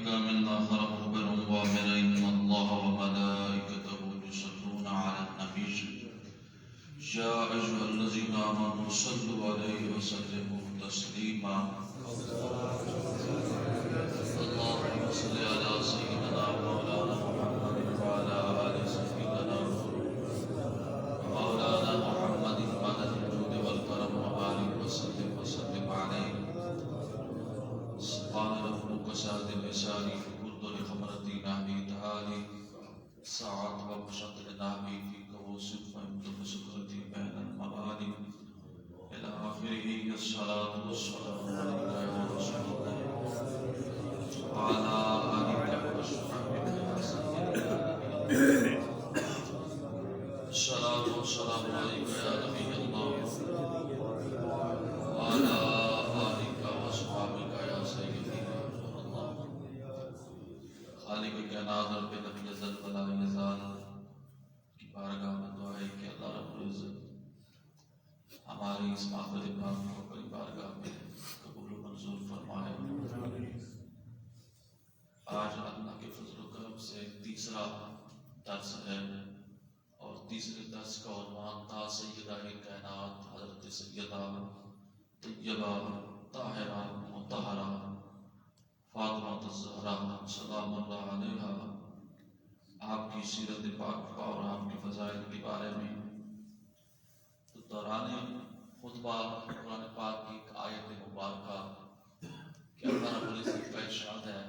مما خلق بر وامر ان الله وملائكته يصلون على النبي يا ايها الذين امنوا صلوا عليه وسلموا تسليما اللهم صل على سيدنا مولانا محمد وعلى ال سيدنا مولانا محمد مدد الجود والكرم وبارك وسلم عليه سبحان ربك سعد اللسان في كل خمرتي نهبي تعالي ساعات وبشطر نهبي فيك وصف وامتك سكرتي بين الموالي إلى آخره الصلاة والسلام عليك يا رسول الله وعلى آلك وصحبك يا سيدنا الصلاة والسلام عليك يا نبي الله وعلى آلك وصحبك يا سيدي يا رسول الله خالق کائنات رب لم یزل ولا یزال کی بارگاہ میں دعا ہے کہ اللہ رب العزت ہماری اس محفل پاک کو اپنی بارگاہ میں قبول و منظور فرمائے۔ آج اللہ کے فضل و کرم سے تیسرا درس ہے اور تیسرے درس کا عنوان تھا سیدہ کائنات حضرت سیدہ طیبہ طاہرہ مطہرہ فاطمہ الزہرا سلام اللہ علیہا، آپ کی سیرت پاک اور آپ کے فضائل کے بارے میں دوران خطبہ قرآن پاک کی ایک آیت مبارکہ کہ اللہ رب العزت کا ارشاد ہے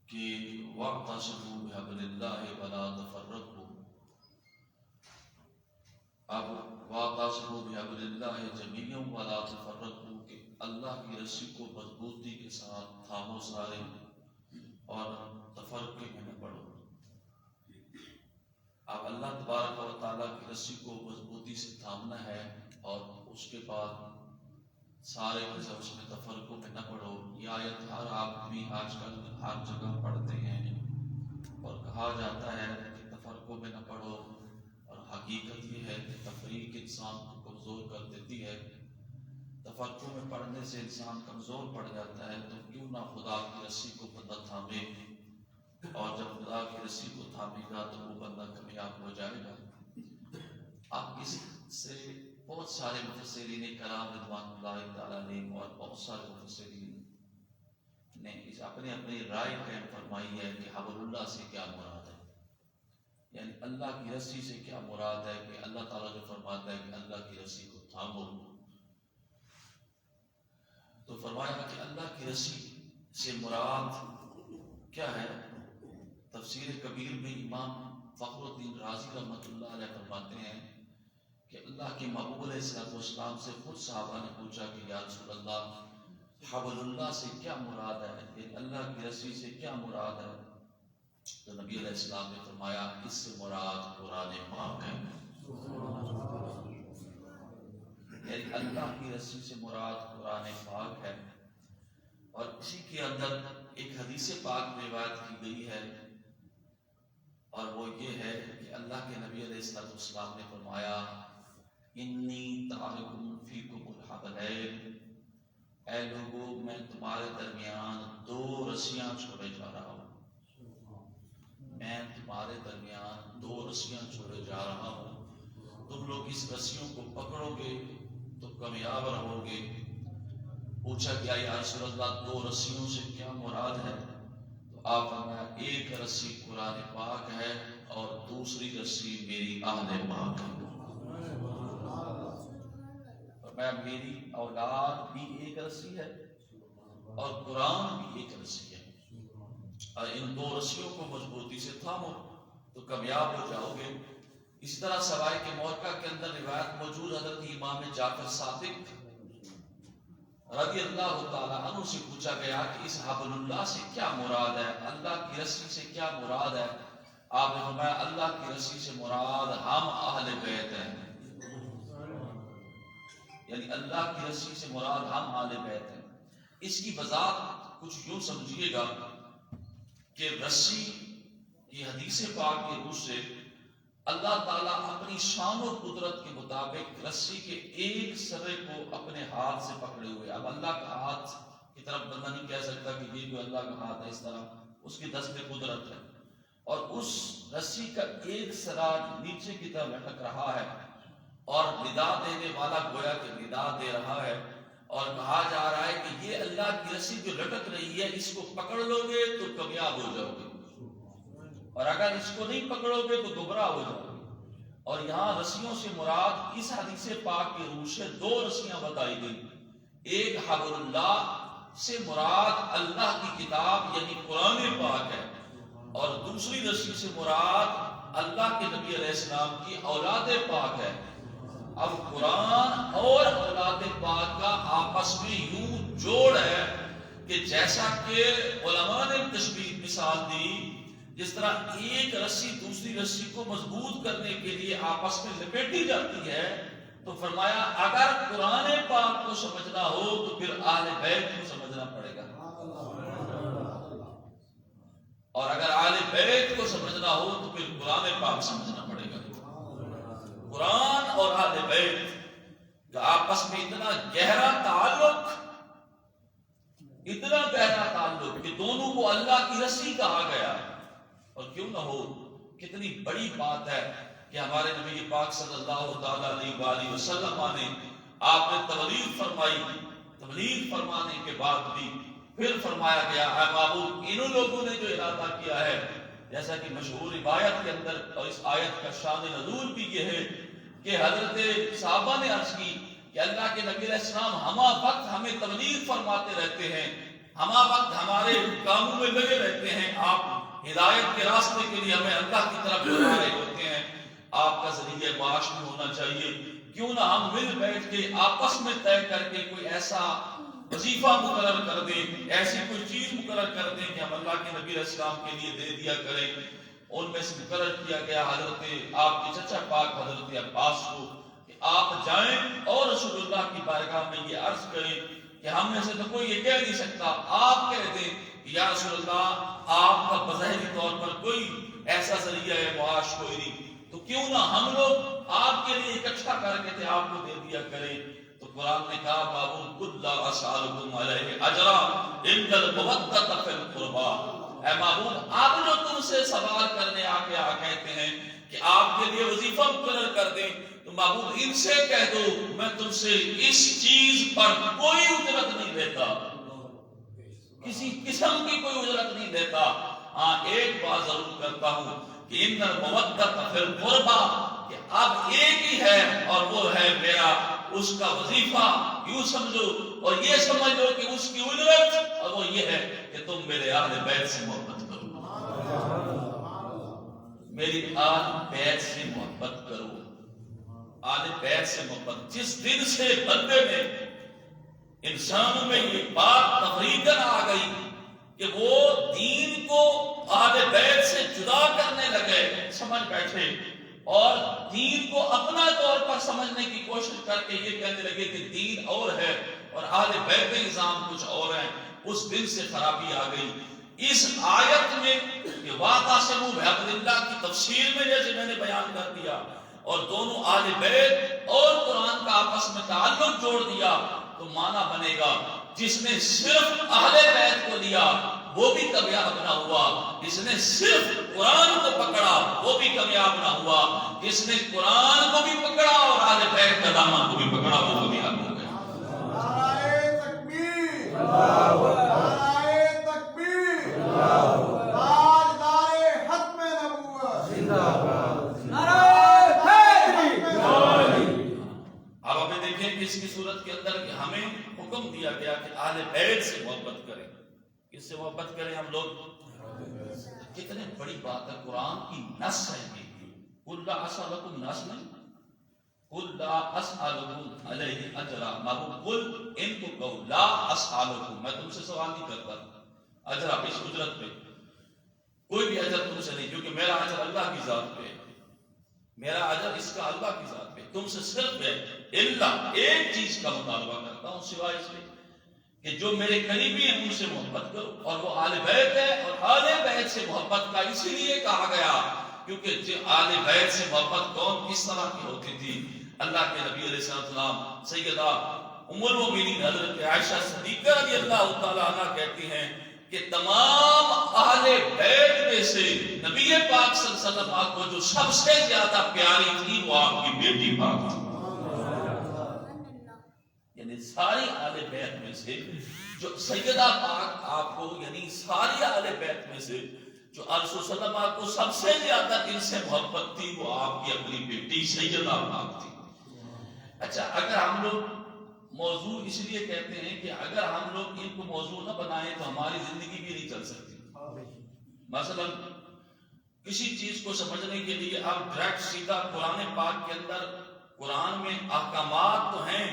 کہ وَاعْتَصِمُوا بِحَبْلِ اللَّهِ وَلَا تَفَرَّقُوا، اب وَاعْتَصِمُوا بِحَبْلِ اللَّهِ جَمِيعًا وَلَا تَفَرَّقُوا کہ اللہ کی رسی کو مضبوطی کے ساتھ تھامو سارے اور تفرقے میں نہ پڑو۔ اب اللہ تبارک و تعالیٰ کی رسی کو مضبوطی سے تھامنا ہے اور اس کے بعد سارے کے اس میں تفرقوں میں نہ پڑو۔ یہ آیت ہر آدمی آج کل ہر جگہ پڑھتے ہیں اور کہا جاتا ہے کہ تفرقوں میں نہ پڑو، اور حقیقت یہ ہے کہ تفریق انسان کو کمزور کر دیتی ہے۔ تفرقوں میں پڑھنے سے انسان کمزور پڑ جاتا ہے، تو کیوں نہ خدا کی رسی کو بندہ تھامے، اور جب خدا کی رسی کو تھامے گا تو وہ بندہ کامیاب ہو جائے گا۔ اب اس سے بہت سارے مفسرین کرام رضوان اللہ تعالیٰ نے اور بہت سارے مفسرین نے اپنی اپنی رائے قائم فرمائی ہے کہ حبل اللہ سے کیا مراد ہے، یعنی اللہ کی رسی سے کیا مراد ہے کہ اللہ تعالیٰ جو فرماتا ہے کہ اللہ کی رسی کو تھامو، تو فرمایا کہ اللہ کی رسی سے مراد کیا ہے۔ تفسیر کبیر میں امام فخر الدین رازی رحمۃ اللہ علیہ فرماتے ہیں کہ اللہ کے محبوب علیہ السلام سے خود صحابہ نے پوچھا کہ یا رسول اللہ حبل اللہ سے کیا مراد ہے، یعنی اللہ کی رسی سے کیا مراد ہے، تو نبی علیہ السلام نے فرمایا اس سے مراد قرآن پاک ہے، یعنی اللہ کی رسی سے مراد قرآن پاک ہے۔ اور اسی کے اندر ایک حدیث پاک میں روایت کی گئی ہے، اور وہ یہ ہے کہ اللہ کے نبی علیہ السلام نے فرمایا انی تارکم فیکم الحبلین، اے لوگو میں تمہارے درمیان دو رسیاں چھوڑے جا رہا ہوں، میں تمہارے درمیان دو رسیاں چھوڑے جا رہا ہوں، تم لوگ اس رسیوں کو پکڑو گے تو کامیاب رہو گے۔ پوچھا گیا یا رسول اللہ دو رسیوں سے کیا مراد ہے، تو آپ فرمایا ایک رسی قرآن پاک ہے اور دوسری رسی میری اہل پاک ہے۔ فرمایا میری اولاد بھی ایک رسی ہے اور قرآن بھی ایک رسی ہے، اور ان دو رسیوں کو مضبوطی سے تھامو تو کامیاب ہو جاؤ گے۔ اسی طرح سوائے کے موقع کے اندر روایت موجود حضرت امام جعفر صادق رضی اللہ تعالیٰ عنہ سے پوچھا گیا کہ اس حبل اللہ سے کیا مراد ہے، اللہ کی رسی سے کیا مراد ہے، آپ نے فرمایا اللہ کی رسی سے مراد ہم اہل بیت ہیں، یعنی اللہ کی رسی سے مراد ہم اہل بیت ہیں۔ اس کی وضاحت کچھ یوں سمجھیے گا کہ رسی کی حدیث پاک کے روح سے اللہ تعالیٰ اپنی شان و قدرت کے مطابق رسی کے ایک سرے کو اپنے ہاتھ سے پکڑے ہوئے، اب اللہ کا ہاتھ کی طرف بندہ نہیں کہہ سکتا کہ یہ اللہ کا ہاتھ ہے اس طرح، اس کی دست قدرت ہے، اور اس رسی کا ایک سرا نیچے کی طرف لٹک رہا ہے، اور ندا دینے والا گویا کہ ندا دے رہا ہے، اور کہا جا رہا ہے کہ یہ اللہ کی رسی جو لٹک رہی ہے اس کو پکڑ لو گے تو کامیاب ہو جاؤ گے، اور اگر اس کو نہیں پکڑو گے تو گمراہ ہو جاؤ گے۔ اور یہاں رسیوں سے مراد اس حدیث پاک کی روح سے دو رسیاں بتائی گئی، ایک حبل اللہ سے مراد اللہ کی کتاب یعنی قرآن پاک ہے، اور دوسری رسی سے مراد اللہ کے نبی علیہ السلام کی اولاد پاک ہے۔ اب قرآن اور اولاد پاک کا آپس میں یوں جوڑ ہے کہ جیسا کہ علماء نے تشبیہ مثال دی، جس طرح ایک رسی دوسری رسی کو مضبوط کرنے کے لیے آپس میں لپیٹی جاتی ہے، تو فرمایا اگر قرآن پاک کو سمجھنا ہو تو پھر اہل بیت کو سمجھنا پڑے گا، اور اگر اہل بیت کو سمجھنا ہو تو پھر قرآن پاک سمجھنا پڑے گا۔ قرآن اور اہل بیت کا آپس میں اتنا گہرا تعلق کہ دونوں کو اللہ کی رسی کہا گیا، اور کیوں نہ ہو، کتنی بڑی بات ہے کہ ہمارے نبی پاک صلی اللہ تعالی علیہ وآلہ وسلم نے آپ نے تبلیغ فرمانے کے بعد بھی پھر فرمایا گیا اے معبود، انہوں لوگوں نے جو ارادہ کیا ہے، جیسا کہ مشہور روایت کے اندر، اور اس آیت کا شان نزول بھی یہ ہے کہ حضرت صحابہ نے عرض کی کہ اللہ کے نبی علیہ السلام ہمہ وقت ہمیں تبلیغ فرماتے رہتے ہیں، ہمہ وقت ہمارے کاموں میں لگے رہتے ہیں، آپ ہدایت کے راستے کے لیے ہمیں اللہ کی طرف بلا رہے ہوتے ہیں، آپ کا ذریعہ معاش بھی ہونا چاہیے، کیوں نہ ہم مل بیٹھ کے آپس میں طے کر کے کوئی ایسا وظیفہ مقرر کر دیں، ایسی کوئی چیز مقرر کر دیں کہ ہم اللہ کے نبی علیہ السلام کے لیے دے دیا کریں۔ ان میں سے مقرر کیا گیا حضرت آپ کے چچا پاک حضرت عباس کو کہ آپ جائیں اور رسول اللہ کی بارگاہ میں یہ عرض کریں کہ ہم میں سے تو کوئی یہ کہہ نہیں سکتا، آپ کہہ دیں کہ یا رسول اللہ آپ کا بظاہری طور پر کوئی ایسا ذریعہ ہے معاش کوئی نہیں، تو کیوں نہ ہم لوگ آپ کے لیے اکٹھا کر کے تھے آپ کو دے دیا کریں۔ تو قرآن نے کہا بابو قل لا اسألکم علیہ اجرا ان المودۃ فی القربى، اے محبوب آپ جو تم سے سوال کرنے آگے کہتے ہیں کہ آپ کے لیے وظیفہ مقرر کر دیں، تو محبوب ان سے کہہ دو میں تم سے اس چیز پر کوئی اجرت نہیں لیتا، کسی قسم کی کوئی اجرت نہیں دیتا، ہاں ایک بات ضرور کرتا ہوں کہ ان المودۃ فی القربى، کہ اب ایک ہی ہے اور وہ ہے میرا اس کا وظیفہ، یوں سمجھو اور یہ سمجھ لو کہ اس کی اجرت، اور وہ یہ ہے کہ تم میرے اہل بیت سے محبت کرو، میری اہل بیت سے محبت کرو، اہل بیت سے محبت۔ جس دن سے بندے میں انسانوں میں یہ بات تفریقاً آ گئی کہ وہ دین کو اہل بیت سے جدا کرنے لگے، سمجھ بیٹھے، اور دین کو اپنا طور پر سمجھنے کی کوشش کر کے یہ کہنے لگے کہ دین اور ہے اور اہل بیت کے نظام کچھ اور ہیں، اس دن سے خرابی آ گئی۔ اس آیت میں کہ واعتصموا بحبل اللہ کی تفسیر میں جیسے میں نے بیان کر دیا، اور دونوں اہل بیت اور قرآن کا آپس میں تعلق جوڑ دیا، تو معنی بنے گا جس نے صرف اہل بیت کو لیا وہ بھی کامیاب نہ ہوا، جس نے صرف قرآن کو پکڑا وہ بھی کامیاب نہ ہوا، جس نے قرآن کو بھی پکڑا اور اہل بیت کا دامن کو بھی پکڑا وہ کامیاب ہو گیا۔ نعرہ تکبیر، نعرہ تکبیر، تاجدار ختم نبوت زندہ باد، نعرہ تکبیر۔ اب ہمیں دیکھیں کہ اس کی صورت کے اندر کہ ہمیں حکم دیا گیا کہ اہل بیت سے محبت کریں، کس سے محبت کریں ہم لوگ؟ کتنے بڑی بات ہے، قرآن کی نص ہے یہ، قل لا اسألکم، نص نہیں، قل لا اسألکم علیہ اجرا، محبوب قل ان کو کہو لا اسألکم، میں تم سے سوال نہیں کرتا اجرا، اس اجرت پہ کوئی بھی اجر تم سے نہیں، کیونکہ میرا اجر اللہ کی ذات پہ، میرا اجر اس کا اللہ کی ذات پہ، تم سے صرف ہے اللہ ایک چیز کا مطالبہ کرتا ہوں سوائے اس کے کہ جو میرے قریبی ہیں ان سے محبت کرو، اور وہ آل بیت ہے، اور آل بیت سے محبت کا اسی لیے کہا گیا کیونکہ آل بیت سے محبت کون کس طرح کی ہوتی تھی۔ اللہ کے نبی علیہ السلام سیدہ ام المؤمنین حضرت عائشہ صدیقہ رضی اللہ تعالیٰ عنہ کہتی ہیں کہ تمام اہل بیت میں سے نبی پاک صلی اللہ علیہ وسلم کو جو سب سے زیادہ پیاری تھی وہ آپ کی بیٹی پاک تھی. یعنی ساری اہل بیت میں سے جو سیدہ پاک آپ کو، یعنی ساری اہل بیت میں سے جو رسول صلی اللہ علیہ وسلم کو سب سے زیادہ دل سے محبت تھی وہ آپ کی اپنی بیٹی سیدہ پاک تھی. اچھا، اگر ہم لوگ موضوع اس لیے کہتے ہیں کہ اگر ہم لوگ ان کو موضوع نہ بنائیں تو ہماری زندگی بھی نہیں چل سکتی. مثلا کسی چیز کو سمجھنے کے لیے آپ ڈائریکٹ سیدھا قرآن پاک کے اندر، قرآن میں احکامات تو ہیں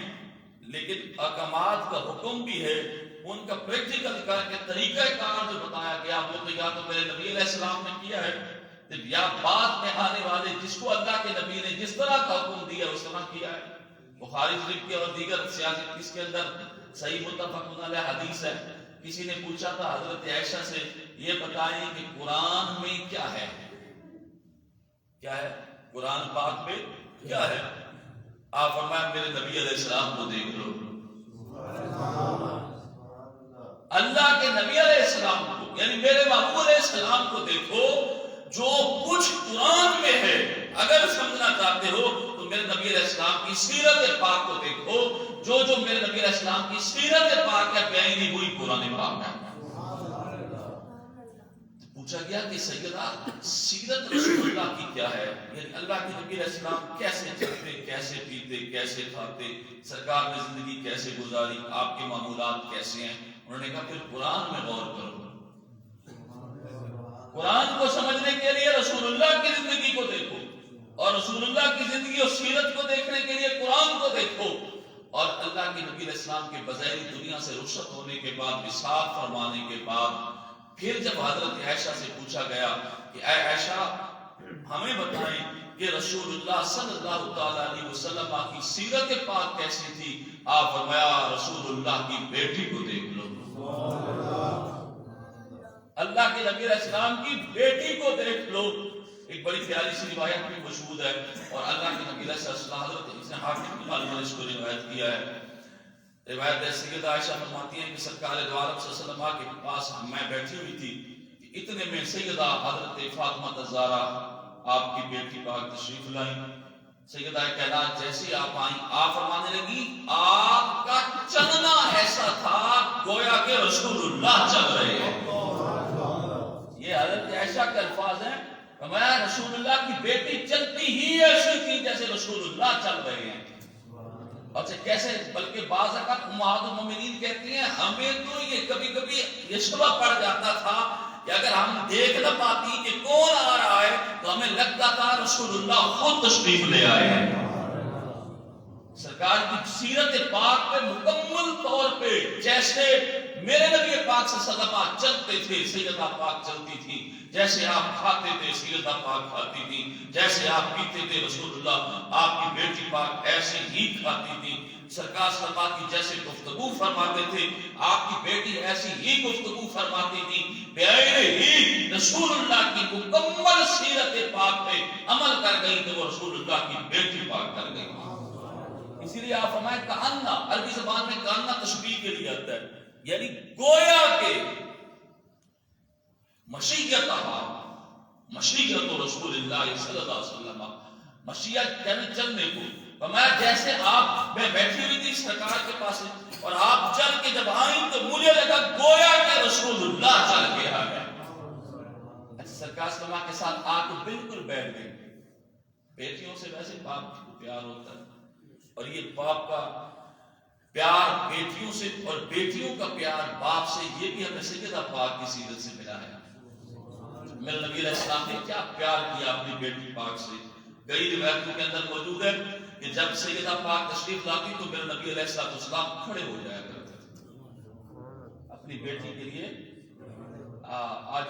لیکن احکامات کا حکم بھی ہے، ان کا پریکٹیکل کر کے طریقہ کار جو بتایا گیا وہ تو یا تو میرے نبی علیہ السلام نے کیا ہے یا بعد میں آنے والے جس کو اللہ کے نبی نے جس طرح کا حکم دیا اس طرح کیا ہے. بخاری شریف کے اور دیگر سیاست اس کے اندر صحیح متفق علیہ حدیث ہے. کسی نے پوچھا تھا حضرت عائشہ سے، یہ بتائیں کہ قرآن میں کیا ہے، کیا ہے قرآن پاک میں کیا ہے؟ آپ فرمایا میرے نبی علیہ السلام کو دیکھ لو. اللہ کے نبی علیہ السلام کو، یعنی میرے محبوب علیہ السلام کو دیکھو. جو کچھ قرآن میں ہے اگر سمجھنا چاہتے ہو تو میرے نبی علیہ السلام کی سیرت پاک کو دیکھو. جو میرے نبی علیہ السلام کی سیرت پاک ہے بیانی وہی قرآن پاک ہے. پوچھا گیا کہ سیدہ سیرت رسول اللہ کی کیا ہے، یعنی اللہ کے نبی علیہ السلام کیسے چلتے، کیسے پیتے، کیسے کھاتے، سرکار نے زندگی کیسے گزاری، آپ کے معمولات کیسے ہیں. انہوں نے کہا پھر قرآن میں غور کرو. قرآن کو سمجھنے کے لیے رسول اللہ کی زندگی کو دیکھو، اور رسول اللہ کی زندگی اور سیرت کو دیکھنے کے لیے قرآن کو دیکھو. اور اللہ کے نبی علیہ السلام کے بظاہر دنیا سے رخصت ہونے کے بعد، وصال فرمانے کے بعد، پھر جب حضرت عائشہ سے پوچھا گیا کہ اے عائشہ ہمیں بتائیں کہ رسول اللہ صلی اللہ تعالی علیہ وسلم کی سیرت پاک کیسی تھی. آپ فرمایا رسول اللہ کی بیٹی کو دیکھ لو. اللہ کے نبی علیہ السلام کی بیٹی کو دیکھ لو. ایک بڑی پیاری سی روایت بھی مشہور ہے اور اللہ کے نبی علیہ السلام حضرت اس نے حاکم کی معلومات اس کو روایت کیا ہے. روایت ہے سیدہ عائشہ فرماتی ہیں کہ سرکار دو عالم صلی اللہ علیہ وسلم کے پاس میں بیٹھی ہوئی تھی کہ اتنے میں سیدہ حضرت فاطمہ الزہرا آپ کی بیٹی پاک تشریف لائیں. سیدہ کائنات جیسی آپ آئیں، آپ فرمانے لگی آپ کا چلنا ایسا تھا گویا کہ رسول اللہ چل رہے ہیں. یہ حضرت عائشہ کے الفاظ ہیں. فرمایا رسول اللہ کی بیٹی چلتی ہی ایسی تھی جیسے رسول اللہ چل رہے ہیں. اچھا کیسے؟ بلکہ بعض اوقات امہات المومنین کہتی ہیں ہمیں تو یہ کبھی کبھی یہ شبہ پڑ جاتا تھا کہ اگر ہم دیکھ نہ پاتی کہ کون آ رہا ہے تو ہمیں لگتا تھا رسول اللہ خود تشریف لے آئے ہیں. سرکار کی سیرت پاک پہ مکمل طور پہ جیسے میرے نبی پاک سے صدقہ چلتے تھے سیدہ پاک چلتی تھی، جیسے آپ کھاتے تھے سیدہ پاک کھاتی تھی، جیسے آپ پیتے تھے رسول اللہ آپ کی بیٹی پاک ایسے ہی کھاتی تھی. سرکار صلی اللہ علیہ وسلم کی جیسے گفتگو فرماتے تھے آپ کی بیٹی ایسی ہی گفتگو فرماتی تھی. بغیر ہی رسول اللہ کی مکمل سیرت پاک پہ عمل کر گئی تو وہ رسول اللہ کی بیٹی پاک کر گئی. اسی لیے آپ فرمائیں کہنا، عربی زبان میں کہنا تشبیہ کے لیے آتا ہے، یعنی گویا کہ مشیت رسول اللہ صلی اللہ علیہ وسلم، مشیت یعنی چلنے کو. فرمایا جیسے آپ میں بیٹھی ہوئی تھی سرکار کے پاس اور آپ چل کے جب آئیں تو مجھے لگا گویا کہ رسول اللہ چل کے آ گئے. سرکار صلی اللہ علیہ وسلم کے ساتھ آ کے بالکل بیٹھ گئے. بیٹیوں سے ویسے باپ کو پیار ہوتا ہے اور یہ باپ کا پیار بیٹیوں سے اور بیٹیوں کا پیار باپ سے یہ بھی ہمیں سیدہ پاک کی سیرت سے ملا ہے. میرے نبی علیہ السلام نے کیا پیار کیا اپنی بیٹی پاک سے. کئی روایتوں کے اندر موجود ہے کہ جب سیدہ پاک تشریف لاتی تو میرے نبی علیہ السلام کھڑے ہو جایا کرتے تھے اپنی بیٹی کے لیے. آج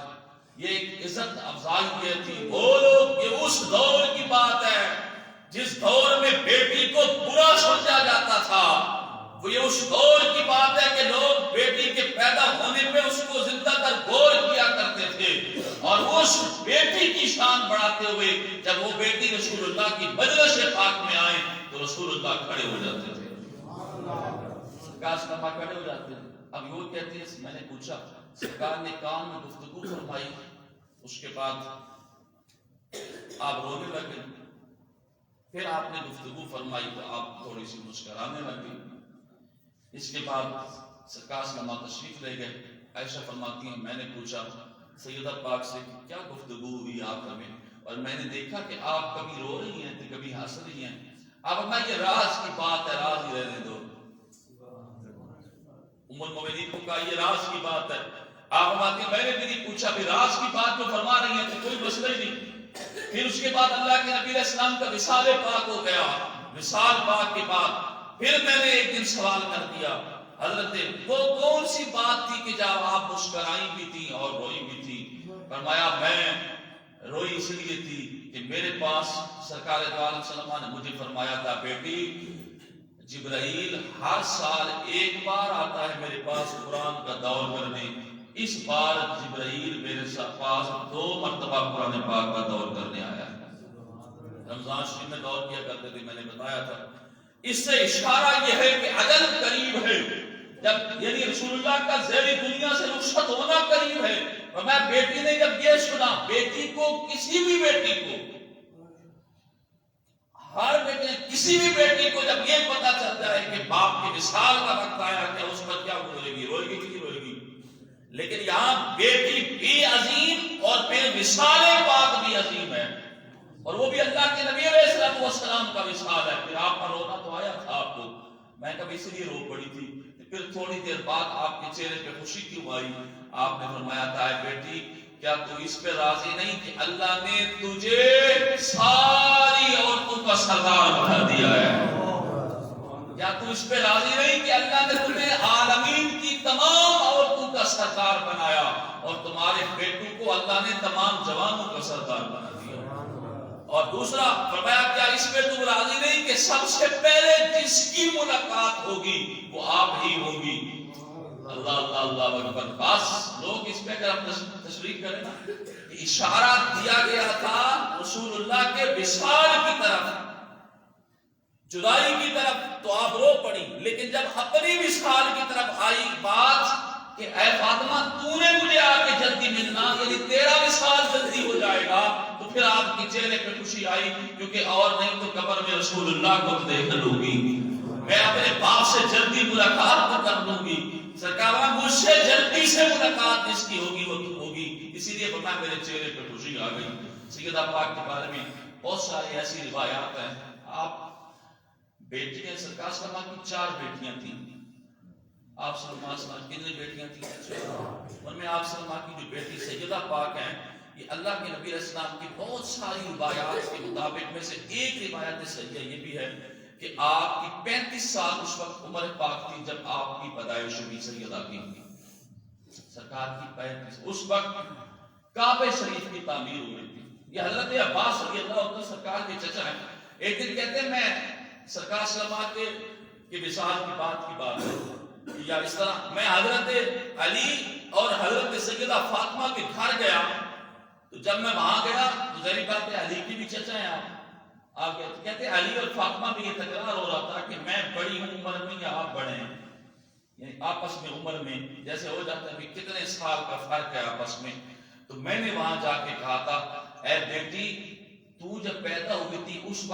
یہ ایک عزت افزائی کی تھی. بولو کہ اس دور کی بات ہے جس دور میں بیٹی کو برا سمجھا جاتا تھا. وہ یہ اس دور کی بات ہے کہ لوگ بیٹی کے پیدا ہونے پہ اس کو زندہ کر غور کیا کرتے تھے اور اس بیٹی کی شان بڑھاتے ہوئے جب وہ بیٹی رسول اللہ کی مجلس پاک میں آئے تو رسول اللہ کھڑے ہو جاتے تھے. کھڑے ہو جاتے تھے. اب وہ کہتے ہیں میں نے پوچھا سرکار نے کان میں گفتگو فرمائی، اس کے بعد آپ رونے لگے، پھر آپ نے گفتگو فرمائی تو آپ تھوڑی سی مسکرانے لگے۔ اس کے بعد سرکار سلامہ تشریف لے گئے۔ عائشہ فرماتی ہیں میں نے پوچھا سیدہ پاک سے کہ کیا گفتگو ہوئی آپ میں، اور میں نے دیکھا کہ آپ کبھی رو رہی ہیں تو کبھی ہنس رہی ہیں۔ آپ اپنا یہ راز کی بات ہے، راز ہی رہنے دو۔ ام المؤمنین کو کہا یہ راز کی بات ہے۔ آپ فرماتی ہیں میں نے بھی نہیں پوچھا، بھی راز کی بات جو فرما رہی ہیں تو کوئی مسئلہ ہی نہیں۔ پھر اس کے بعد اللہ کے نبی علیہ السلام کا وصال پاک ہو گیا۔ وصال پاک کے بعد پھر میں نے ایک دن سوال کر دیا حضرت وہ کون سی بات تھی کہ جب آپ مسکرائی بھی تھی اور روئی بھی تھی؟ فرمایا میں روئی اس لیے تھی کہ میرے پاس سرکار دو عالم صلی اللہ علیہ وسلم نے مجھے فرمایا تھا بیٹی جبرائیل ہر سال ایک بار آتا ہے میرے پاس قرآن کا دور کرنے، اس بار جبرائیل میرے پاس 2 مرتبہ قرآن پاک کا دور کرنے آیا ہے۔ رمضان شریف میں دور کیا کرتے تھے، میں نے بتایا تھا۔ اس سے اشارہ یہ ہے کہ اجل قریب ہے، جب یعنی رسول اللہ کا زیر دنیا سے رخصت ہونا قریب ہے۔ اور میں بیٹی نے جب یہ سنا، بیٹی کو کسی بھی بیٹی کو، ہر بیٹی کسی بھی بیٹی کو جب یہ پتا چلتا ہے کہ باپ کے وصال کا وقت آیا کہ اس پر کیا بولے گی، روئے گی کہ نہیں روئے گی؟ لیکن یہاں بیٹی بھی عظیم اور پھر وصال پاک بھی عظیم ہے، اور وہ بھی اللہ کے نبی علیہ السلام کا وصال ہے۔ پھر آپ کا رونا تو آیا تھا آپ کو، میں کبھی اس لیے رو پڑی تھی۔ پھر تھوڑی دیر بعد آپ کے چہرے پہ خوشی کیوں آئی؟ آپ نے فرمایا تھا بیٹی کیا تو اس پہ راضی نہیں کہ اللہ نے تجھے ساری عورتوں کا سردار بنا دیا ہے؟ کیا تو اس پہ راضی نہیں کہ اللہ نے تمہیں عالمین کی تمام عورتوں کا سردار بنایا، اور تمہارے بیٹوں کو اللہ نے تمام جوانوں کا سردار بنا دیا؟ اور دوسرا فرمایا کیا اس پہ تم راضی نہیں کہ سب سے پہلے جس کی ملاقات ہوگی وہ آپ ہی ہوگی؟ اللہ اللہ اللہ اکبر۔ بس لوگ اس پہ اگر ہم تشریح کریں نا، اشارہ دیا گیا تھا رسول اللہ کے وصال کی طرف، جدائی کی طرف، تو آپ رو پڑی۔ لیکن جب اپنی وصال کی طرف آئی بات کہ اے فاطمہ تو نے مجھے آ کے جلدی ملنا، یعنی تیرا وصال جلدی ہو جائے گا، تو پھر آپ کے چہرے پہ خوشی آئی، کیونکہ اور نہیں تو قبر میں رسول اللہ کو دیکھ لوں گی، میں اپنے باپ سے جلدی ملاقات کر لوں گی، سرکار مجھ سے جلدی سے ملاقات جس کی ہوگی وہ ہوگی۔ اسی لیے پتا میرے چہرے پہ خوشی آ گئی۔ سیدہ پاک کے بارے میں بہت ساری ایسی روایات ہیں۔ آپ بیٹیاں سرکار سلمہ کی 4 بیٹیاں تھیں۔ آپ سلمہ کتنی بیٹیاں تھیں؟ ان میں آپ سلمہ کی جو بیٹی سیدہ پاک ہیں، یہ اللہ کے نبی علیہ السلام کی بہت ساری روایات کے مطابق میں سے ایک روایت صحیح یہ بھی ہے کہ آپ کی 35 سال اس وقت عمر پاک تھی جب آپ کی پیدائش ہوئی سیدہ کی، سرکار کی 35۔ اس وقت کعبہ شریف کی تعمیر ہوئی تھی۔ یہ حضرت عباس رضی اللہ عنہ سرکار کے چچا ہیں۔ ایک دن کہتے ہیں میں سرکار سلمہ کے وصال کی بات ہے، یا اس طرح میں حضرت علی اور حضرت سیدہ فاطمہ کے گھر گیا، تو جب میں وہاں گیا تو ظاہر بات ہے علی کی بھی چچا ہیں آپ کہتے ہیں علی اور فاطمہ میں یہ تکرار ہو رہا تھا کہ میں بڑی ہوں عمر میں یا آپ بڑے ہیں، یعنی آپس میں عمر میں جیسے ہو جاتا ہے کہ کتنے سال کا فرق ہے آپس میں۔ تو میں نے وہاں جا کے کہا تھا اے بیٹی تو جب پیدا ہوئی تھی اس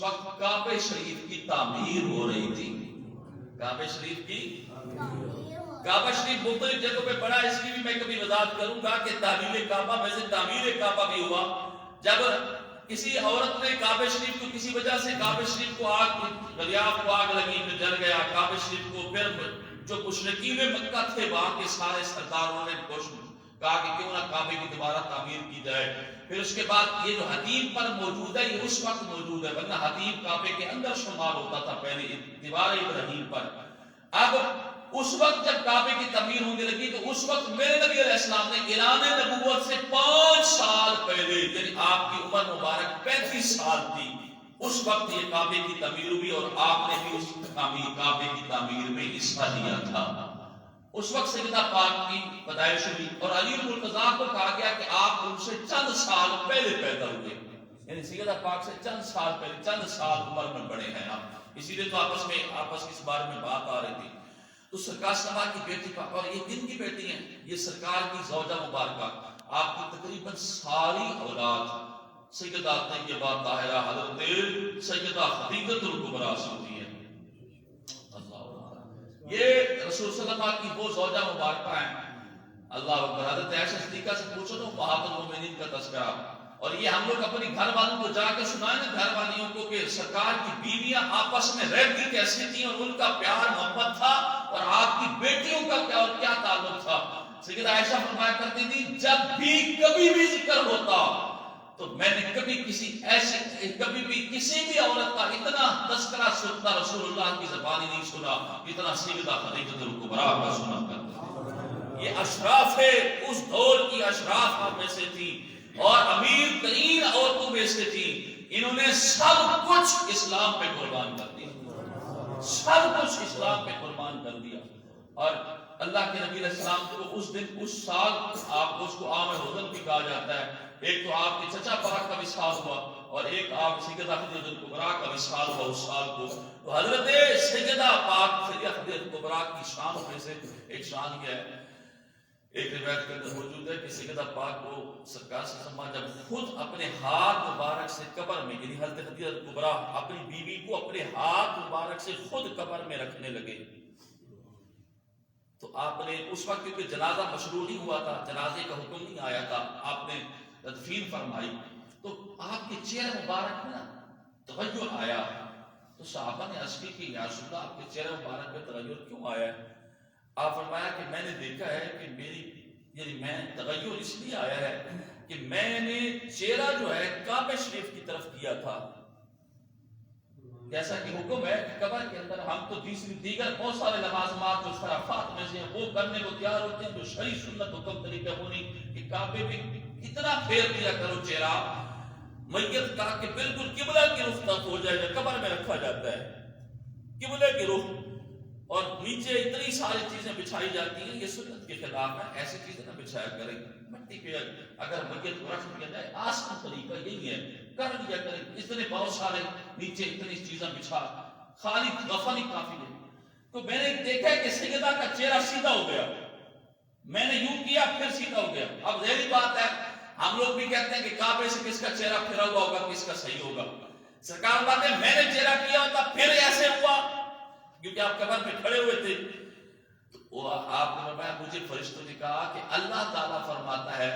وقت کعبہ شریف کی تعمیر ہو رہی تھی۔ کعبہ شریف کی کعبہ شریف مختلف جگہوں پہ پڑا، اس کی بھی میں کبھی وضاحت کروں گا کہ تعمیر کعبہ میں سے تعمیر کعبہ بھی ہوا جب کسی عورت نے کعبہ شریف کو کسی وجہ سے کعبہ شریف کو دریافت کو آگ لگی، پھر جل گیا کعبہ شریف کو، پھر جو مشرکین مکہ تھے وہاں کے سارے سرداروں نے کہا کہ کیوں نہ کعبے کی دوبارہ تعمیر کی جائے۔ پھر اس کے بعد یہ جو حتیم پر موجود ہے یہ اس وقت موجود ہے، ورنہ حتیم کعبے کے اندر شمار ہوتا تھا پہلے دیوار ابراہیم پر۔ اب اس وقت جب کعبے کی تعمیر ہونے لگی تو اس وقت میرے نبی علیہ السلام نے اعلان نبوت سے 5 سال پہلے، یعنی آپ کی عمر مبارک 35 سال تھی، اس وقت یہ کعبے کی تعمیر ہوئی اور آپ نے بھی اس کعبے کی تعمیر میں حصہ لیا تھا۔ اس وقت سیدہ پاک کی پیدائش ہوئی اور علی المرتضیٰ کو کہا گیا کہ آپ ان سے چند سال پہلے پیدا ہوئے، یعنی سیدہ پاک سے چند سال پہلے، چند سال عمر میں بڑے ہیں آپ، اسی لیے تو آپس کی اس بارے میں بات آ رہی تھی۔ تو تو سرکار صلی کی بیٹی کا، اور یہ کن کی بیٹی ہیں؟ یہ سرکار کی زوجہ مبارکہ، آپ کی تقریباً ساری اولاد سیدہ طیبہ طاہرہ حضرت سیدہ خدیجہ الکبریٰ سے ہوتی ہے۔ اللہ، یہ رسول صلی اللہ علیہ وسلم کی وہ زوجہ مبارکہ ہیں۔ اللہ اکبر۔ حضرت عائشہ صدیقہ سے پوچھو تو امہات المومنین کا تذکرہ، اور یہ ہم لوگ اپنی گھر والوں کو جا کے سنائیں نا، گھر والیوں کو، کہ سرکار کی بیویاں آپس میں رہتی کیسی تھیں، اور ان کا پیار محبت تھا، اور آپ کی بیٹیوں کا کیا اور کیا تعلق تھا۔ سیدہ عائشہ فرمایا کرتی تھی جب بھی کبھی بھی ذکر ہوتا تو میں نے کبھی کسی بھی عورت کا اتنا تذکرہ سنتا رسول اللہ کی زبانی نہیں سنا اتنا سیدہ خدیجہ الکبریٰ کا سنا کرتا۔ یہ اشراف ہے، اس دور کی اشراف آپ میں سے تھی، اور امیر ترین عورتوں میں سے تھی۔ انہوں نے سب کچھ اسلام پہ قربان کر دیا، سب کچھ اسلام پہ قربان کر دیا۔ اور اللہ کے نبی علیہ السلام کو اس دن، اس سال، آپ کو اس کو عام حزن بھی کہا جاتا ہے۔ ایک تو آپ کے چچا پاک کا وصال ہوا، اور ایک آپ سیدہ خدیجہ الکبریٰ کا وصال ہوا اس سال کو۔ تو حضرت سیدہ پاک سیدہ خدیجہ الکبریٰ کی شان میں سے ایک شان یہ ہے، ایک روایت کے اندر موجود ہے کہ سیدہ پاک کو سرکار صلی اللہ علیہ وسلم جب خود اپنے ہاتھ مبارک سے قبر میں، یعنی حضرت خدیجہ الکبریٰ اپنی بیوی کو اپنے ہاتھ مبارک سے خود قبر میں رکھنے لگے، تو آپ نے اس وقت کیونکہ جنازہ مشروع نہیں ہوا تھا، جنازے کا حکم نہیں آیا تھا، آپ نے تدفین فرمائی، تو آپ کے چہرے مبارک میں تغیر آیا۔ تو صحابہ نے عرض کی کہ یا رسول اللہ آپ کے چہرے مبارک میں تغیر کیوں آیا ہے؟ آپ فرمایا کہ میں نے دیکھا ہے کہ میں تغیر اس لیے آیا ہے کہ میں نے چہرہ جو ہے کعبہ شریف کی طرف کیا تھا، جیسا کہ حکم ہے کہ قبر کے اندر ہم تو دیگر بہت سارے لوازمات جو شرافات میں سے وہ کرنے کو تیار ہوتے ہیں، جو شرعی سنت حکم طریقہ وہ نہیں کہ کعبے میں اتنا پھیر دیا کرو چہرہ میت کا کہ بالکل قبلہ کی رخ تک ہو جائے، قبر میں رکھا جاتا ہے قبلہ کی رخ، اور نیچے اتنی ساری چیزیں بچھائی جاتی ہیں، یہ سنت کے خلاف ہے، ایسی چیزیں نہ بچھایا کریں۔ مٹی پہ اگر میت کو رکھ دیا جائے، آسان طریقہ یہی ہے، کر لیا کریں، اتنے بہت سارے نیچے اتنی چیزیں بچھا، خالی غفل ہی کافی ہے۔ تو میں نے دیکھا کہ سیدہ کا چہرہ سیدھا ہو گیا، میں نے یوں کیا پھر سیدھا ہو گیا۔ اب ظاہری بات ہے، ہم لوگ بھی کہتے ہیں کہ کعبے سے کس کا چہرہ پھرا ہوا ہوگا، کس کا صحیح ہوگا۔ سرکار بات ہے میں نے چہرہ کیا ہوتا پھر ایسے ہوا، کیونکہ آپ قبر پہ کھڑے ہوئے تھے۔ تو وہ آپ نے فرمایا مجھے فرشتوں نے کہا کہ اللہ تعالیٰ فرماتا ہے،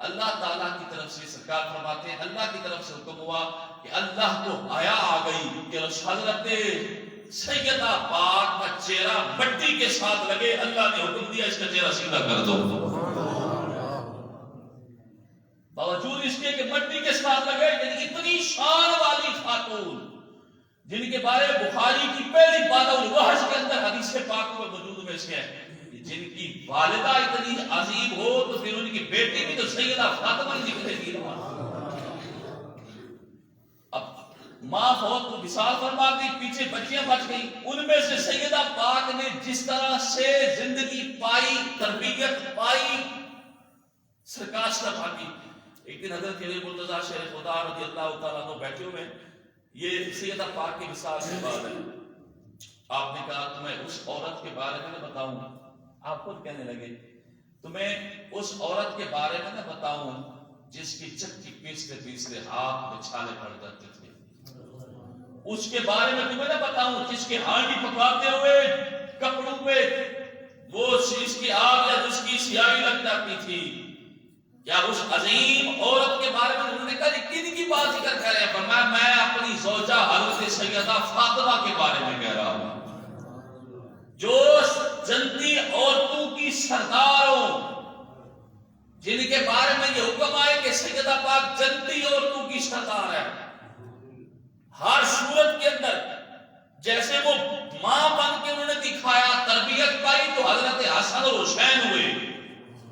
اللہ تعالیٰ کی طرف سے سرکار فرماتے ہیں اللہ کی طرف سے حکم ہوا کہ اللہ کو حیا آ گئی کہ حضرت سیدہ پاک کا چہرہ مٹی کے ساتھ لگے، اللہ نے حکم دیا اس کا چہرہ سیدھا کر دو، باوجود اس کے کہ مٹی کے ساتھ لگے۔ یعنی اتنی شان والی خاتون جن کے بارے بخاری کی پہلی باب الوحش کے اندر حدیث پاک میں موجود میں سے ہے، جن کی والدہ اتنی عظیم ہو تو پھر ان کی بیٹی بھی تو سیدہ فاطمہ ہی دکھے گی۔ اب ماں فوت کو وصال فرما دی، پیچھے بچیاں بچ گئی، ان میں سے سیدہ پاک نے جس طرح سے زندگی پائی، تربیت پائی سرکار صلی کی۔ ایک دن حضرت علی مرتضیٰ شیخ خدا رضی اللہ تعالیٰ عنہ بیٹھے ہوئے، یہ سیدہ پاک کی وصال کے بعد ہے، آپ نے کہا تمہیں اس عورت کے بارے میں نہ بتاؤں، آپ خود کہنے لگے تمہیں اس عورت کے بارے میں نہ بتاؤں جس کی چکی پیستے پیستے ہاتھ میں چھالے پڑ جاتے تھے، اس کے بارے میں تمہیں نہ بتاؤں جس کے ہانڈی پکاتے ہوئے کپڑوں پہ وہ اس کی آگ یا جس کی سیاہی لگ جاتی تھی، کیا اس عظیم عورت کے بارے میں؟ انہوں نے کہا کن کی بات ذکر کر رہے ہیں؟ فرمایا میں اپنی زوجہ حضرت سیدہ فاطمہ کے بارے میں کہہ رہا ہوں، جو جنتی عورتوں کی سردار ہو، جن کے بارے میں یہ حکم آئے کہ سیدہ پاک جنتی عورتوں کی سردار ہے ہر صورت کے اندر۔ جیسے وہ ماں بن کے انہوں نے دکھایا، تربیت پائی تو حضرت حسن اور حسین ہوئے،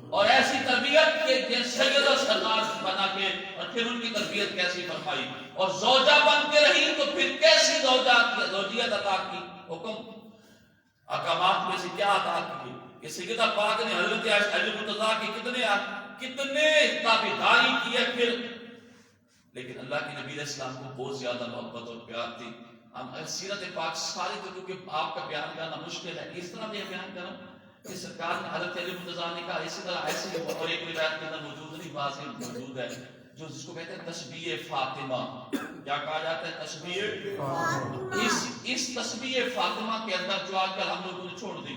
اور ایسی تربیت کے سیدہ سردار بنا کے، اور پھر ان کی تربیت کیسی فرمائی، اور زوجہ بن کے رہی تو پھر کیسی زوجیت عطا کی۔ حکم احکامات میں سے کیا عطا کی کہ سیدہ پاک نے حضرت علی مرتضیٰ کی کتنے تابعداری کی ہے پھر، لیکن اللہ کے نبی علیہ السلام کو بہت زیادہ محبت اور پیار تھی۔ ہم سیرت پاک ساری تو کیونکہ آپ کا بیان کرنا مشکل ہے، اس طرح میں بیان کروں کہ سرکار نے حضرت علی مرتضیٰ نے کہا اسی طرح ایسے ہی اور ایک روایت کے اندر موجود نہیں، واضح موجود ہے جو جس کو کہتے ہیں تسبیح فاطمہ. کیا کہا جاتا ہے؟ تسبیح فاطمہ. اس تسبیح فاطمہ کے اندر جو آج کل ہم لوگوں نے چھوڑ دی،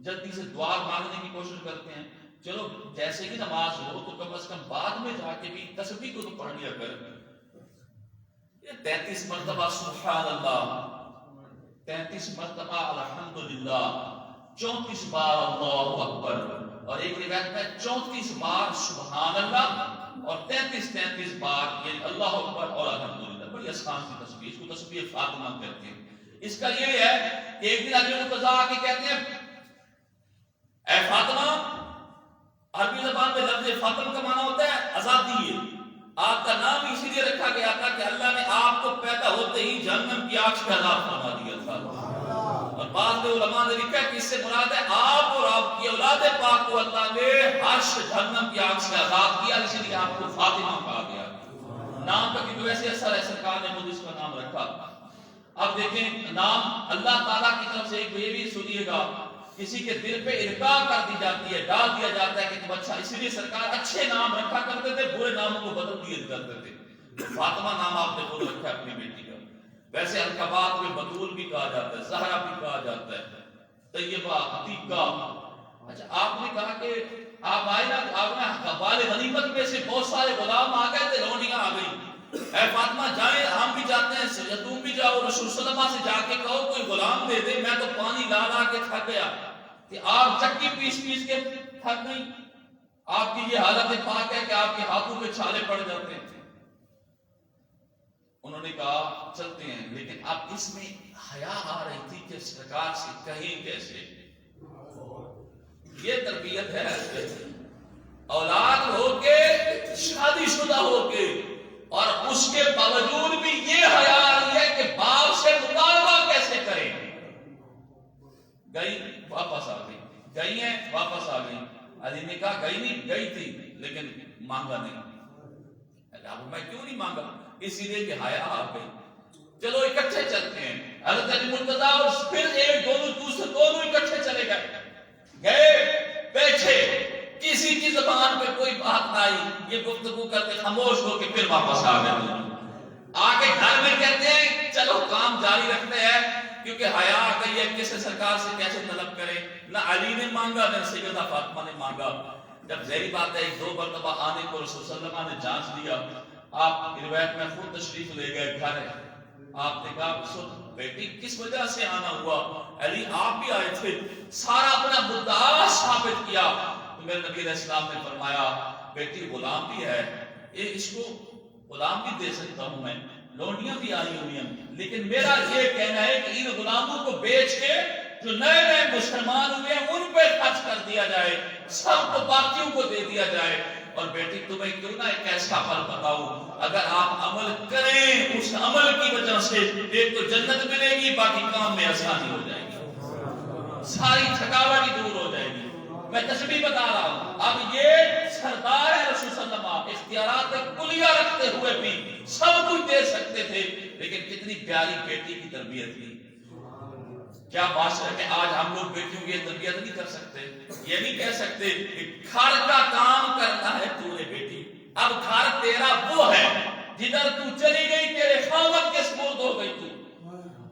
جلدی سے دعا مانگنے کی کوشش کرتے ہیں. چلو جیسے کہ نماز ہو تو کم از کم بعد میں جا کے بھی تسبیح کو تو پڑھ لیا کریں. 33 مرتبہ سبحان اللہ، 33 مرتبہ الحمدللہ، 34 بار اللہ اکبر، اور ایک روایت میں 34 بار سبحان اللہ اور 33 بار یعنی اللہ اکبر اور الحمدللہ. بڑی آسان سی تسبیح، اس کو تسبیح فاطمہ کہتے ہیں. اس کا یہ ہے کہ ایک دن علی مرتضیٰ آ کے کہتے ہیں اے فاطمہ، عربی زبان میں لفظ فاطمہ کا معنی ہوتا ہے آزادی. آپ کا نام اسی لیے رکھا گیا تھا کہ اللہ نے آپ کو پیدا ہوتے ہی جہنم کی آگ سے آزاد فرما دیا تھا. اور بعض علماء نے لکھا کہ اس سے مراد ہے آپ اور آپ کی اولاد پاک کو اللہ نے عرش جہنم کی آگ سے آزاد کیا، اسی لیے آپ کو فاطمہ کہا گیا. نام کا کیونکہ ویسے اثر ہے، سرکار نے مجھے اس کا نام رکھا. اب دیکھیں نام اللہ تعالیٰ کی طرف سے ایک یہ بھی سنیے گا، کسی کے دل پہ ارقا کر دی جاتی ہے، ڈال دیا جاتا ہے کہ تم اچھا، اسی لیے سرکار اچھے نام رکھا کرتے تھے، برے ناموں کو بدل دیا کرتے تھے. فاطمہ نام آپ نے خود رکھا ہے اپنی بیٹی کا. ویسے القبات میں بطول بھی کہا جاتا ہے، زہرا بھی کہا جاتا ہے، طیبہ، عتیقہ. اچھا آپ نے کہا کہ آپ آئے نا، آپ نے قبائل غنیمت میں سے بہت سارے غلام آ گئے تھے، لونڈیاں آ گئی. اے فاطمہ جائیں، ہم بھی جاتے ہیں، تم بھی جاؤ، رسول صلی اللہ علیہ وسلم سے جا کے کہو کوئی غلام دے دے، میں تو پانی لا لا کے تھک گیا. کہ آپ چکی پیس پیس کے تھک نہیں، آپ کی یہ حالت پاک ہے کہ آپ کے ہاتھوں پہ چھالے پڑ جاتے ہیں. انہوں نے کہا چلتے ہیں، لیکن اب اس میں حیا آ رہی تھی کہ سرکار سے کہیں کیسے. یہ تربیت ہے، اولاد ہو کے، شادی شدہ ہو کے، اور اس کے باوجود بھی یہ حیا آ رہی ہے کہ باپ سے مطالبہ کیسے کریں. گئی واپس آ گئی، گئی ہیں واپس آ گئی. علی نے کہا گئی نہیں، گئی تھی لیکن مانگا نہیں. اب میں کیوں نہیں مانگا؟ اسی لیے کہ حیا آ گئی. چلو اکٹھے چلتے ہیں. حضرت علی مرتضیٰ اور پھر ایک دوسرے دونوں اکٹھے چلے گئے بیٹھے، کسی کی زبان پہ کوئی بات نہ آئی. یہ گفتگو کر کے خاموش ہو کے پھر واپس آ گئے. آگے گھر میں کہتے ہیں چلو کام جاری رکھتے ہیں، کیونکہ حیا آ گئی ہے، کسی سرکار سے کیسے طلب کرے. نہ علی نے مانگا نہ سیدہ فاطمہ نے مانگا. جب ظاہری بات ہے ایک دو مرتبہ آنے کو رسول صلی اللہ علیہ وسلم نے جانچ لیا. آپ روایت میں خود تشریف لے گئے گھر. آپ نے کہا سن بیٹی کس وجہ سے آنا ہوا؟ علی آپ بھی آئے تھے. سارا اپنا مدعا ثابت کیا. تو میرے نبی علیہ السلام نے فرمایا بیٹی غلام بھی ہے، اس کو غلام بھی دے سکتا ہوں میں، لونڈیاں بھی آئی ہوئی ہیں، لیکن میرا یہ کہنا ہے کہ ان غلاموں کو بیچ کے جو نئے نئے مسلمان ہوئے ہیں ان پہ خرچ کر دیا جائے، سب کو باقیوں کو دے دیا جائے. اور بیٹی تمہیں کیوں نہ ایک ایسا عمل بتاؤں، اگر آپ عمل کریں اس عمل کی وجہ سے ایک تو جنت ملے گی، باقی کام میں آسانی ہو جائے گی، ساری تھکاوٹ ہی دور ہو جائے گی. میں تشبیہ بتا رہا ہوں. اب یہ سردار ہے رسول صلی اللہ علیہ وسلم، اختیارات کلیہ رکھتے ہوئے بھی سب کچھ دے سکتے تھے، لیکن کتنی پیاری بیٹی کی تربیت کی. کیا معاشرے میں آج ہم لوگ بیٹیوں کی تربیت نہیں کر سکتے؟ یہ نہیں کہہ سکتے کہ گھر کا کام کرنا ہے تو نے بیٹی، اب گھر تیرا وہ ہے جدھر تو چلی گئی تیرے خاوند کے سپرد ہو گئی تو.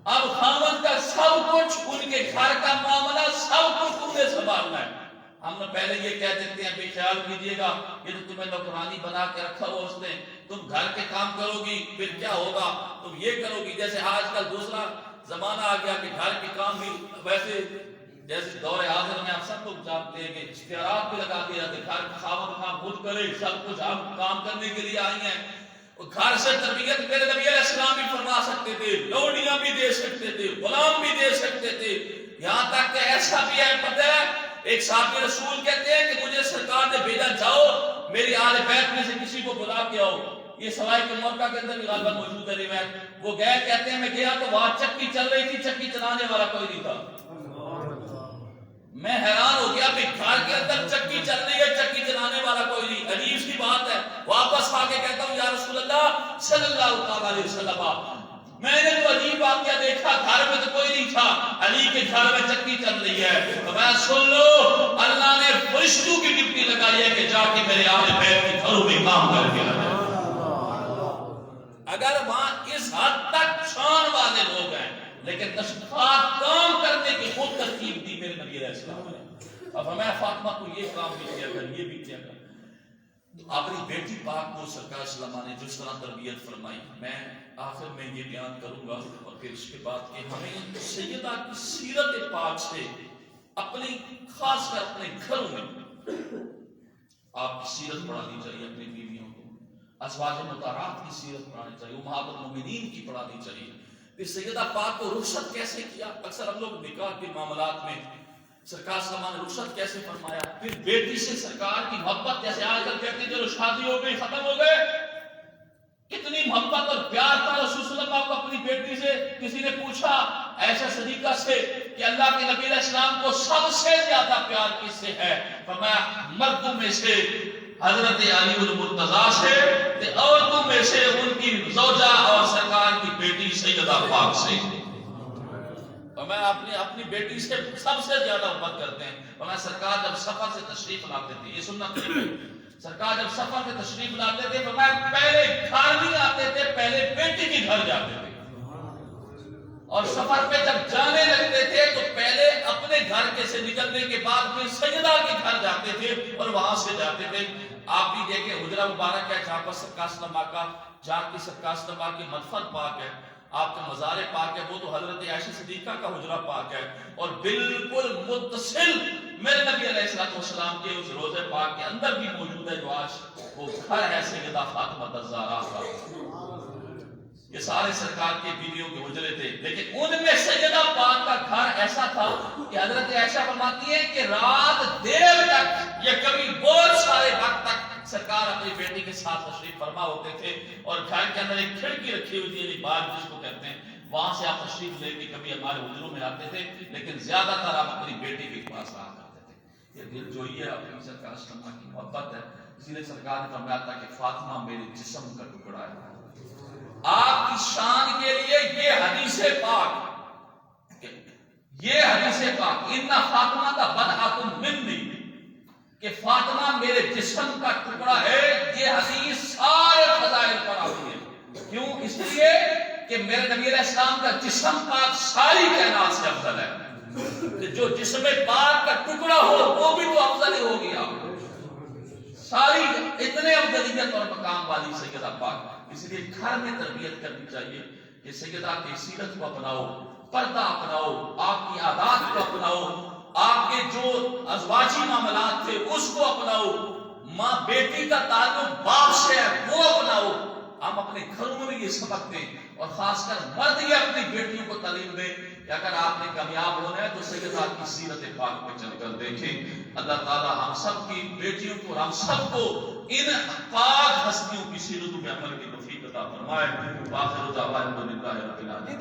اب خاوند کا سب کچھ، ان کے گھر کا معاملہ سب کچھ تم نے سنبھالنا ہے. ہم نے پہلے یہ کہہ دیتے ہیں بے خیال کیجیے گا، یہ تو تمہیں نوکرانی بنا کے رکھا ہوا اس نے، تم گھر کے کام کرو گی پھر کیا ہوگا، تم یہ کرو گی. جیسے آج کل دوسرا زمانہ آ گیا کہ گھر کے کام بھی ویسے جیسے دور حاضر میں آپ سب لوگ جانتے ہیں کہ اشتہارات بھی لگا دیا جاتے، گھر خاوند کام خود کرے، سب کچھ ہم کام کرنے کے لیے آئی ہیں. گھر سے تربیت میرے نبی علیہ السلام بھی فرما سکتے تھے، لونڈیاں بھی دے سکتے تھے، غلام بھی دے سکتے تھے. یہاں تک کہ ایسا بھی ہے پتہ ہے، ایک صحابی رسول کہتے ہیں کہ مجھے سرکار نے بھیجا جاؤ میری آل بیت میں سے کسی کو بلا کے آؤ. یہ سوائے کے موقع کے اندر بھی غالباً موجود ہے روایت. وہ گئے، کہتے ہیں میں گیا تو وہاں چکی چل رہی تھی، چکی چلانے والا کوئی نہیں تھا. میں حیران ہو گیا کہ گھر کے اندر چکی چل رہی ہے، چکی چلانے والا کوئی نہیں، عجیب سی بات ہے. واپس آ کے کہتا ہوں یا رسول اللہ صلی اللہ علیہ وسلم میں نے تو عجیب واقعہ دیکھا، گھر میں تو کوئی نہیں تھا، علی کے گھر میں چکی چل رہی ہے، تو میں سن لو اللہ نے فرشتوں کی ڈیوٹی لگائی ہے کہ جا کے میرے اہل بیت کے گھروں میں کام کر کے آئے۔ اگر وہاں اس حد تک شان والے لوگ ہیں لیکن تشریفات کام کرنے کی خود ترتیب دی میرے نبی علیہ السلام نے، اب ہمیں فاطمہ کو یہ کام بھی کیا کر، یہ بھی کیا کر۔ اپنی بیٹی پاک کو سرکار صلی اللہ علیہ وسلم نے جس طرح تربیت فرمائی، میں آخر میں یہ بیان کروں گا اور پھر اس کے بعد کہ ہمیں سیدہ کی سیرت پاک سے اپنی خاص کر اپنے گھروں میں آپ کی سیرت پڑھانی چاہیے، اپنی بیویوں کو ازواج مطہرات کی سیرت پڑھانی چاہیے، امہات المومنین کی پڑھانی چاہیے۔ پھر سیدہ پاک کو رخصت کیسے کیا، اکثر ہم لوگ نکاح کے معاملات میں سرکار صلی اللہ علیہ وسلم نے رخصت کیسے فرمایا، پھر بیٹی سے سرکار کی محبت جیسے آج کل کہتے ہیں چلو شادی ہو گئی ختم ہو گئے، کتنی محبت اور پیار تھا رسول صلی اللہ علیہ وسلم کو اپنی بیٹی سے۔ کسی نے پوچھا عائشہ صدیقہ سے کہ اللہ کے نبی علیہ السلام کو سب سے زیادہ پیار کس سے ہے، فرمایا مردوں میں سے حضرت علی المرتضیٰ سے، عورتوں میں سے ان کی زوجہ اور سرکار کی بیٹی سیدہ پاک سے۔ میں اپنی بیٹی سے سب سے زیادہ محبت کرتے ہیں۔ میں سرکار جب سفر سے تشریف لاتے تھے، یہ سننا چاہیے، سرکار جب سفر سے تشریف لاتے تھے تو میں پہلے گھر نہیں آتے تھے، پہلے بیٹی کے گھر جاتے تھے، اور سفر پہ جب جانے لگتے تھے تو پہلے اپنے گھر کے سے نکلنے کے بعد پھر سیدہ کے گھر جاتے تھے اور وہاں سے جاتے تھے۔ آپ بھی دیکھیں حجرہ مبارک ہے جہاں پر سرکار صلی اللہ علیہ وسلم کا، جہاں کی سرکار صلی اللہ علیہ وسلم کی مدفن پاک ہے، آپ کا مزار پاک ہے، وہ تو حضرت عائشہ صدیقہ کا حجرہ پاک ہے، اور بالکل متصل میرے نبی علیہ السلام کے اس روضہ پاک کے اندر بھی موجود ہے جو آج وہ گھر ہے سیدہ فاطمہ الزہرا کا۔ یہ سارے سرکار کے بیویوں کے حجرے تھے، لیکن ان میں سیدہ پاک کا گھر ایسا تھا کہ حضرت عائشہ فرماتی ہے کہ رات دیر تک یا کبھی بہت سارے وقت تک سرکار اپنی بیٹی کے ساتھ تشریف فرما ہوتے تھے، اور گھر کے اندر ایک کھڑکی رکھی ہوئی تھی، یعنی بار جس کو کہتے ہیں، وہاں سے آپ تشریف لے کے کبھی ہمارے حجروں میں آتے تھے، لیکن زیادہ تر آپ اپنی بیٹی کے پاس رہا کرتے تھے۔ یہ دل جو یہ اپنی سرکار صلی اللہ علیہ وسلم کی محبت ہے، اسی لیے سرکار نے فرمایا تھا کہ فاطمہ میرے جسم کا ٹکڑا ہے۔ آپ کی شان کے لیے یہ حدیث پاک، یہ حدیث پاک ان فاطمہ کا بدعۃ منی، کہ فاطمہ میرے جسم کا ٹکڑا ہے، یہ حدیث سارے فضائل پر آتی ہے۔ کیوں؟ اس لیے کہ میرے نبی علیہ السلام کا جسم پاک ساری کائنات سے افضل ہے، جو جسم پاک کا ٹکڑا ہو وہ بھی تو افضل ہی ہو گیا، ساری اتنے افضلیت اور مقام والی سیدہ پاک۔ اس لیے گھر میں تربیت کرنی چاہیے کہ سیدہ کی سیرت کو اپناؤ، پردہ اپناؤ، آپ کی عادات کو اپناؤ، آپ کے جو ازواجی معاملات تھے اس کو اپناؤ، ماں بیٹی کا تعلق باپ سے ہے وہ اپناؤ۔ ہم اپنے گھروں میں بھی یہ سبق دیں، اور خاص کر مرد یہ اپنی بیٹیوں کو تعلیم دیں کہ اگر آپ نے کامیاب ہونا ہے تو سیدہ کی سیرت پاک پہ چل کر دیکھیں۔ اللہ تعالی ہم سب کی بیٹیوں کو، ہم سب کو ان پاک ہستیوں کی سیرتوں پہ عمل کی توفیق عطا فرمائے۔ وآخر دعوانا الحمدللہ رب العالمین۔